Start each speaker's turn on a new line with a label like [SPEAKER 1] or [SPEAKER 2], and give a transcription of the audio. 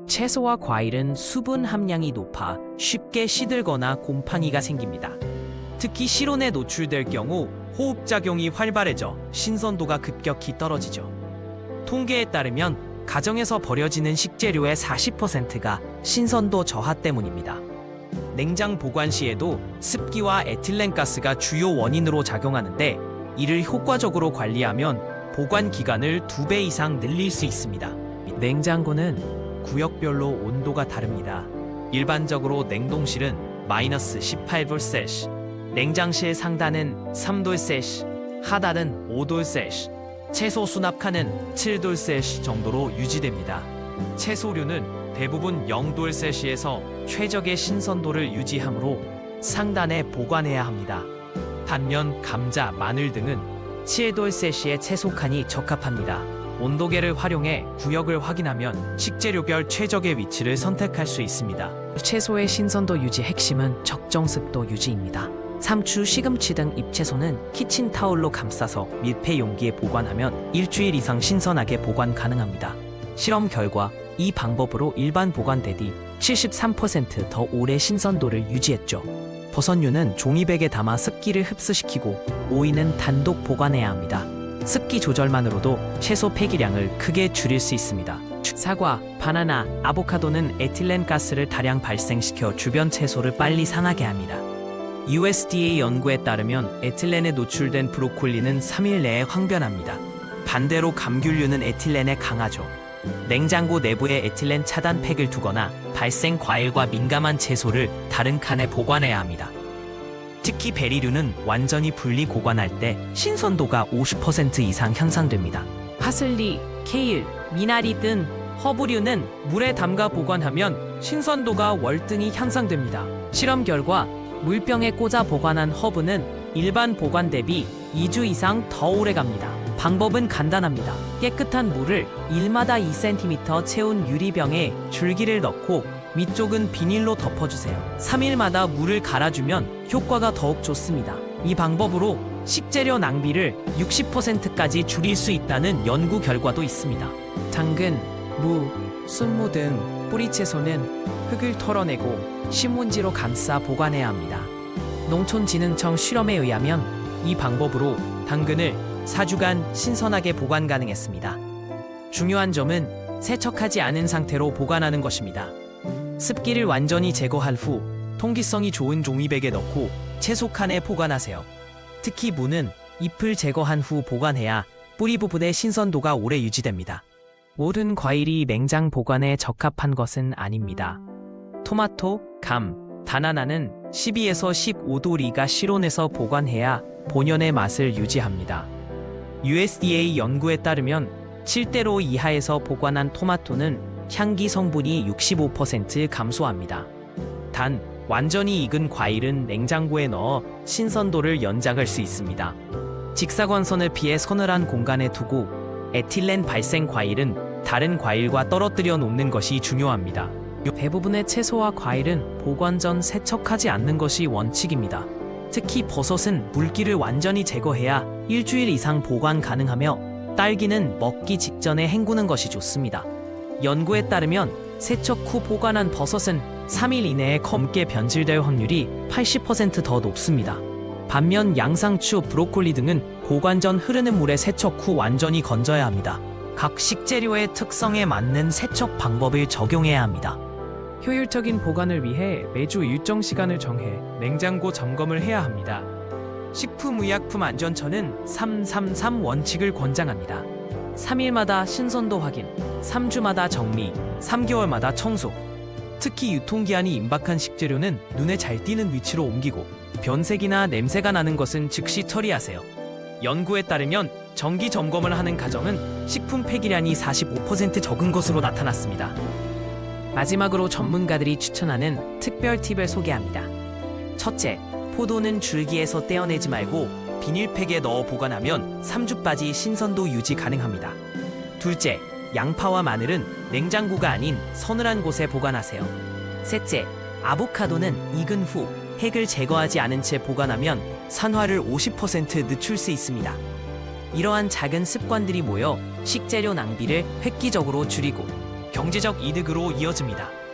[SPEAKER 1] 채소와 과일은 수분 함량이 높아 쉽게 시들거나 곰팡이가 생깁니다. 특히 실온에 노출될 경우 호흡작용이 활발해져 신선도가 급격히 떨어지죠. 통계에 따르면 가정에서 버려지는 식재료의 40%가 신선도 저하 때문입니다. 냉장 보관 시에도 습기와 에틸렌가스가 주요 원인으로 작용하는데, 이를 효과적으로 관리하면 보관 기간을 2배 이상 늘릴 수 있습니다. 냉장고는 구역별로 온도가 다릅니다. 일반적으로 냉동실은 마이너스 18°C, 냉장실 상단은 3°C, 하단은 5°C, 채소 수납칸은 7°C 정도로 유지됩니다. 채소류는 대부분 0°C에서 최적의 신선도를 유지하므로 상단에 보관해야 합니다. 반면 감자, 마늘 등은 7°C의 채소칸이 적합합니다. 온도계를 활용해 구역을 확인하면 식재료별 최적의 위치를 선택할 수 있습니다. 채소의 신선도 유지 핵심은 적정 습도 유지입니다. 상추, 시금치 등 잎채소는 키친타올로 감싸서 밀폐 용기에 보관하면 일주일 이상 신선하게 보관 가능합니다. 실험 결과 이 방법으로 일반 보관 대비 73% 더 오래 신선도를 유지했죠. 버섯류는 종이백에 담아 습기를 흡수시키고 오이는 단독 보관해야 합니다. 습기 조절만으로도 채소 폐기량을 크게 줄일 수 있습니다. 사과, 바나나, 아보카도는 에틸렌가스를 다량 발생시켜 주변 채소를 빨리 상하게 합니다. USDA 연구에 따르면 에틸렌에 노출된 브로콜리는 3일 내에 황변합니다. 반대로 감귤류는 에틸렌에 강하죠. 냉장고 내부에 에틸렌 차단 팩을 두거나 발생 과일과 민감한 채소를 다른 칸에 보관해야 합니다. 특히 베리류는 완전히 분리 보관할 때 신선도가 50% 이상 향상됩니다. 파슬리, 케일, 미나리 등 허브류는 물에 담가 보관하면 신선도가 월등히 향상됩니다. 실험 결과 물병에 꽂아 보관한 허브는 일반 보관 대비 2주 이상 더 오래 갑니다. 방법은 간단합니다. 깨끗한 물을 1마다 2cm 채운 유리병에 줄기를 넣고 위쪽은 비닐로 덮어주세요. 3일마다 물을 갈아주면 효과가 더욱 좋습니다. 이 방법으로 식재료 낭비를 60%까지 줄일 수 있다는 연구 결과도 있습니다. 당근, 무, 순무 등 뿌리채소는 흙을 털어내고 신문지로 감싸 보관해야 합니다. 농촌진흥청 실험에 의하면 이 방법으로 당근을 4주간 신선하게 보관 가능했습니다. 중요한 점은 세척하지 않은 상태로 보관하는 것입니다. 습기를 완전히 제거한 후 통기성이 좋은 종이백에 넣고 채소칸에 보관하세요. 특히 무는 잎을 제거한 후 보관해야 뿌리 부분의 신선도가 오래 유지됩니다. 모든 과일이 냉장 보관에 적합한 것은 아닙니다. 토마토, 감, 바나나는 12에서 15도리가 실온에서 보관해야 본연의 맛을 유지합니다. USDA 연구에 따르면 7대5 이하에서 보관한 토마토는 향기 성분이 65% 감소합니다. 단, 완전히 익은 과일은 냉장고에 넣어 신선도를 연장할 수 있습니다. 직사광선을 피해 서늘한 공간에 두고 에틸렌 발생 과일은 다른 과일과 떨어뜨려 놓는 것이 중요합니다. 대부분의 채소와 과일은 보관 전 세척하지 않는 것이 원칙입니다. 특히 버섯은 물기를 완전히 제거해야 일주일 이상 보관 가능하며 딸기는 먹기 직전에 헹구는 것이 좋습니다. 연구에 따르면 세척 후 보관한 버섯은 3일 이내에 검게 변질될 확률이 80% 더 높습니다. 반면 양상추, 브로콜리 등은 보관 전 흐르는 물에 세척 후 완전히 건져야 합니다. 각 식재료의 특성에 맞는 세척 방법을 적용해야 합니다. 효율적인 보관을 위해 매주 일정 시간을 정해 냉장고 점검을 해야 합니다. 식품의약품안전처는 333 원칙을 권장합니다. 3일마다 신선도 확인, 3주마다 정리, 3개월마다 청소. 특히 유통기한이 임박한 식재료는 눈에 잘 띄는 위치로 옮기고 변색이나 냄새가 나는 것은 즉시 처리하세요. 연구에 따르면 정기 점검을 하는 가정은 식품 폐기량이 45% 적은 것으로 나타났습니다. 마지막으로 전문가들이 추천하는 특별 팁을 소개합니다. 첫째, 포도는 줄기에서 떼어내지 말고 비닐팩에 넣어 보관하면 3주까지 신선도 유지 가능합니다. 둘째, 양파와 마늘은 냉장고가 아닌 서늘한 곳에 보관하세요. 셋째, 아보카도는 익은 후 핵을 제거하지 않은 채 보관하면 산화를 50% 늦출 수 있습니다. 이러한 작은 습관들이 모여 식재료 낭비를 획기적으로 줄이고 경제적 이득으로 이어집니다.